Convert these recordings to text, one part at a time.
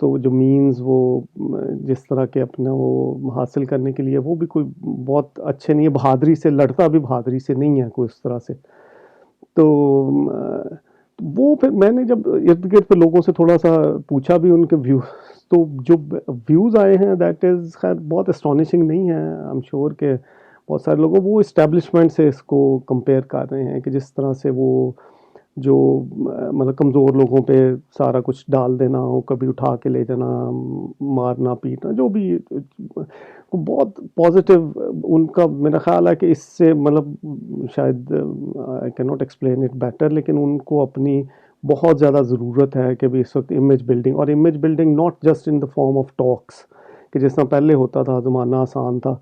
تو جو مینز وہ جس طرح کے اپنا وہ حاصل کرنے کے لیے وہ بھی کوئی بہت اچھے نہیں ہے، بہادری سے لڑتا بھی بہادری سے نہیں ہے کوئی اس طرح سے. تو وہ پھر میں نے جب ارد گرد پہ لوگوں سے تھوڑا سا پوچھا بھی ان کے ویوز، تو جو ویوز آئے ہیں دیٹ از خیر بہت اسٹانشنگ نہیں ہے. آئی ایم شیور کہ بہت سارے لوگوں وہ اسٹیبلشمنٹ سے اس کو کمپیئر کر رہے ہیں کہ جس طرح سے وہ جو مطلب کمزور لوگوں پہ سارا کچھ ڈال دینا، ہو کبھی اٹھا کے لے جانا، مارنا پیٹنا، جو بھی بہت پازیٹیو ان کا میرا خیال ہے کہ اس سے مطلب شاید آئی کی ناٹ ایکسپلین اٹ بیٹر، لیکن ان کو اپنی بہت زیادہ ضرورت ہے کہ بھی اس وقت امیج بلڈنگ، اور image building not just in the form of talks کہ جس طرح پہلے ہوتا تھا، زمانہ آسان تھا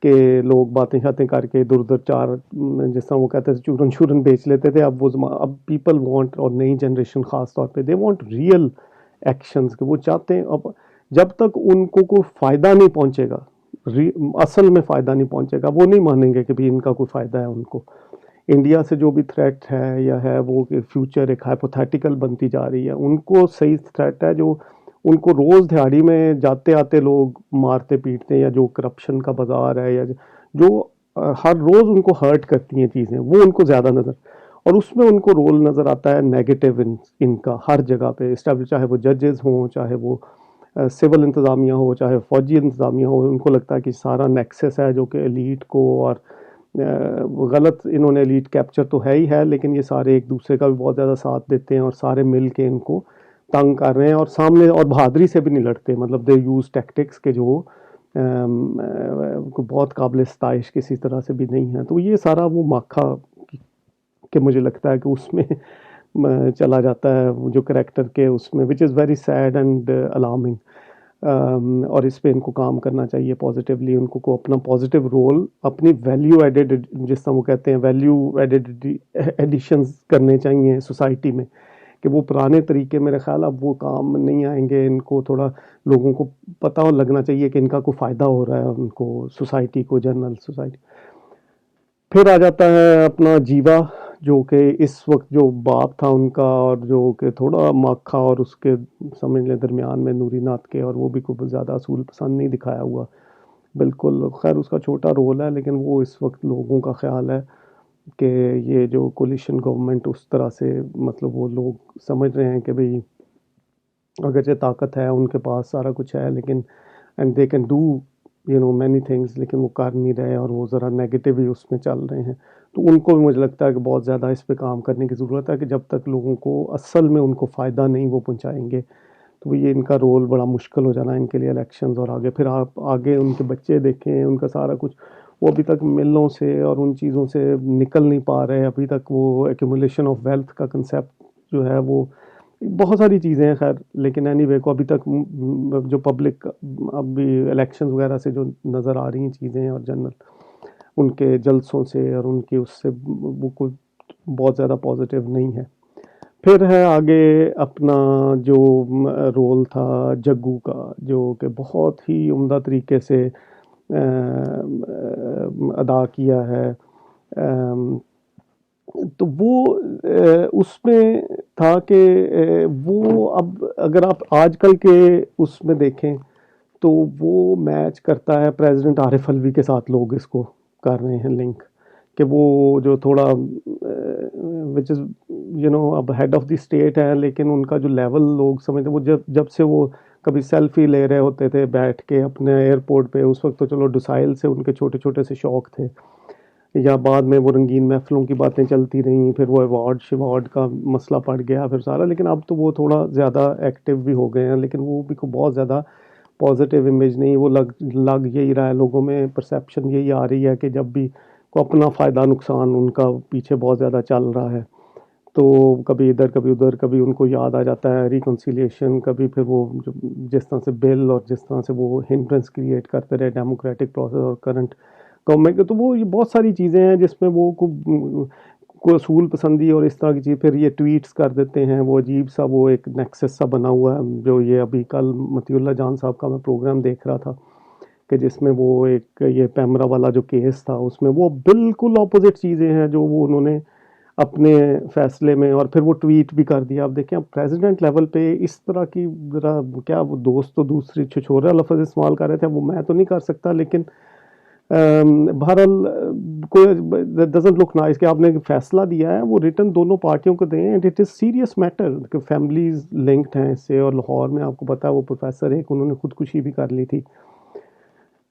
کہ لوگ باتیں شاتیں کر کے ادھر ادھر چار جس طرح وہ کہتے تھے چورن شورن بیچ لیتے تھے. اب وہ اب پیپل وانٹ، اور نئی جنریشن خاص طور پہ دے وانٹ ریئل ایکشنز، کہ وہ چاہتے ہیں. اب جب تک ان کو کوئی فائدہ نہیں پہنچے گا، اصل میں فائدہ نہیں پہنچے گا، وہ نہیں مانیں گے کہ بھی ان کا کوئی فائدہ ہے ان کو. انڈیا سے جو بھی تھریٹ ہے یا ہے وہ کہ فیوچر ایک ہائپوتھیٹیکل بنتی جا رہی ہے. ان کو صحیح تھریٹ ہے جو ان کو روز دہاڑی میں جاتے آتے لوگ مارتے پیٹتے ہیں، یا جو کرپشن کا بازار ہے، یا جو ہر روز ان کو ہرٹ کرتی ہیں چیزیں، وہ ان کو زیادہ نظر، اور اس میں ان کو رول نظر آتا ہے نیگیٹو ان کا ہر جگہ پہ اسٹیبلش، چاہے وہ ججز ہوں، چاہے وہ سول انتظامیہ ہو، چاہے فوجی انتظامیہ ہو. ان کو لگتا ہے کہ سارا نیکسس ہے جو کہ ایلیٹ کو، اور غلط انہوں نے ایلیٹ کیپچر تو ہے ہی ہے، لیکن یہ سارے ایک دوسرے کا بھی بہت زیادہ ساتھ دیتے ہیں، اور سارے مل کے ان کو تنگ کر رہے ہیں، اور سامنے اور بہادری سے بھی نہیں لڑتے. مطلب دے یوز ٹیکٹکس کے جو بہت قابل ستائش کسی طرح سے بھی نہیں ہے. تو یہ سارا وہ ماکھا کہ مجھے لگتا ہے کہ اس میں چلا جاتا ہے جو کریکٹر کے اس میں، which is very sad and alarming. اور اس پہ ان کو کام کرنا چاہیے پازیٹیولی. ان کو اپنا پازیٹیو رول، اپنی ویلیو ایڈیڈ جس طرح وہ کہتے ہیں ویلیو ایڈیڈ ایڈیشنز کرنے چاہیے سوسائٹی میں، کہ وہ پرانے طریقے میرے خیال اب وہ کام نہیں آئیں گے. ان کو تھوڑا لوگوں کو پتہ لگنا چاہیے کہ ان کا کوئی فائدہ ہو رہا ہے ان کو، سوسائٹی کو، جنرل سوسائٹی. پھر آ جاتا ہے اپنا جیوا، جو کہ اس وقت جو باپ تھا ان کا، اور جو کہ تھوڑا ماکھا اور اس کے سمجھ لیں درمیان میں نوری ناتھ کے، اور وہ بھی کوئی زیادہ اصول پسند نہیں دکھایا ہوا بالکل. خیر اس کا چھوٹا رول ہے، لیکن وہ اس وقت لوگوں کا خیال ہے کہ یہ جو کولیشن گورنمنٹ اس طرح سے، مطلب وہ لوگ سمجھ رہے ہیں کہ بھئی اگرچہ طاقت ہے ان کے پاس، سارا کچھ ہے، لیکن and they can do many things, لیکن وہ کر نہیں رہے، اور وہ ذرا نیگیٹو ہی اس میں چل رہے ہیں. تو ان کو بھی مجھے لگتا ہے کہ بہت زیادہ اس پہ کام کرنے کی ضرورت ہے، کہ جب تک لوگوں کو اصل میں ان کو فائدہ نہیں وہ پہنچائیں گے، تو یہ ان کا رول بڑا مشکل ہو جانا ہے ان کے لیے الیکشنز. اور آگے پھر آپ آگے ان کے بچے دیکھیں، ان کا سارا کچھ وہ ابھی تک ملوں سے اور ان چیزوں سے نکل نہیں پا رہے. ابھی تک وہ ایکومولیشن آف ویلتھ کا کنسیپٹ جو ہے وہ، بہت ساری چیزیں ہیں خیر، لیکن اینی وے کو ابھی تک جو پبلک ابھی الیکشنز وغیرہ سے جو نظر آ رہی ہیں چیزیں، اور جنرل ان کے جلسوں سے اور ان کی اس سے وہ کوئی بہت زیادہ پازیٹیو نہیں ہے. پھر ہے آگے اپنا جو رول تھا جگو کا، جو کہ بہت ہی عمدہ طریقے سے ادا کیا ہے. تو وہ اس میں تھا کہ وہ اب اگر آپ آج کل کے اس میں دیکھیں تو وہ میچ کرتا ہے پریزیڈنٹ عارف الوی کے ساتھ. لوگ اس کو کر رہے ہیں لنک، کہ وہ جو تھوڑا وچ از اب ہیڈ آف دی اسٹیٹ ہے، لیکن ان کا جو لیول لوگ سمجھتے، وہ جب سے وہ کبھی سیلفی لے رہے ہوتے تھے بیٹھ کے اپنے ایئرپورٹ پہ، اس وقت تو چلو ڈوسائل سے ان کے چھوٹے چھوٹے سے شوق تھے، یا بعد میں وہ رنگین محفلوں کی باتیں چلتی رہیں، پھر وہ ایوارڈ کا مسئلہ پڑ گیا پھر سارا. لیکن اب تو وہ تھوڑا زیادہ ایکٹیو بھی ہو گئے ہیں، لیکن وہ بھی کوئی بہت زیادہ پازیٹیو امیج نہیں. وہ لگ یہی رہا ہے لوگوں میں، پرسیپشن یہی آ رہی ہے کہ جب بھی کو اپنا فائدہ نقصان ان کا پیچھے بہت زیادہ چل رہا ہے. تو کبھی ادھر کبھی ادھر، کبھی ان کو یاد آ جاتا ہے ریکنسیلیشن، کبھی پھر وہ جس طرح سے بل اور جس طرح سے وہ ہنڈرنس کریٹ کرتے رہے ڈیموکریٹک پروسیس اور کرنٹ گورنمنٹ کے. تو وہ یہ بہت ساری چیزیں ہیں جس میں وہ کوئی اصول پسندی اور اس طرح کی چیز. پھر یہ ٹویٹس کر دیتے ہیں، وہ عجیب سا وہ ایک نیکسس سا بنا ہوا ہے. جو یہ ابھی کل مطیع اللہ جان صاحب کا میں پروگرام دیکھ رہا تھا، کہ جس میں وہ ایک یہ پیمرا والا جو کیس تھا، اس میں وہ بالکل اپوزٹ چیزیں ہیں جو وہ انہوں نے اپنے فیصلے میں، اور پھر وہ ٹویٹ بھی کر دیا. اب دیکھیں اب پریزیڈنٹ لیول پہ اس طرح کی ذرا کیا وہ دوست تو دوسری چھچورا لفظ استعمال کر رہے تھے، وہ میں تو نہیں کر سکتا، لیکن بہرحال کوئی ڈزنٹ لک نائس کہ آپ نے فیصلہ دیا ہے وہ ریٹن دونوں پارٹیوں کو دیں، and it is serious matter کہ فیملیز لنکڈ ہیں اس سے. اور لاہور میں آپ کو پتا ہے وہ پروفیسر ایک انہوں نے خودکشی بھی کر لی تھی،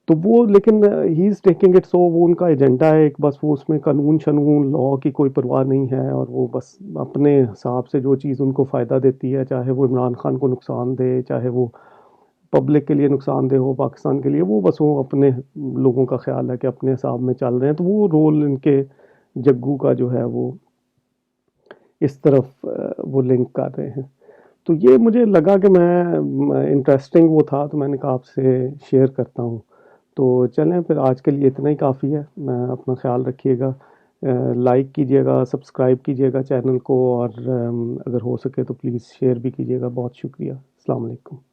تو وہ لیکن ہی از ٹیکنگ اٹ سو، وہ ان کا ایجنڈا ہے ایک، بس وہ اس میں قانون شنون لا کی کوئی پرواہ نہیں ہے، اور وہ بس اپنے حساب سے جو چیز ان کو فائدہ دیتی ہے، چاہے وہ عمران خان کو نقصان دے، چاہے وہ پبلک کے لیے نقصان دہ ہو، پاکستان کے لیے، وہ بس وہ اپنے لوگوں کا خیال ہے کہ اپنے حساب میں چل رہے ہیں. تو وہ رول ان کے جگو کا جو ہے وہ اس طرف وہ لنک کر رہے ہیں. تو یہ مجھے لگا کہ میں انٹرسٹنگ وہ تھا، تو میں نے کہا آپ سے شیئر کرتا ہوں. تو چلیں پھر آج کے لیے اتنا ہی کافی ہے. میں اپنا خیال رکھیے گا، لائک کیجیے گا، سبسکرائب کیجیے گا چینل کو، اور اگر ہو سکے تو پلیز شیئر بھی کیجیے گا. بہت شکریہ. السلام علیکم.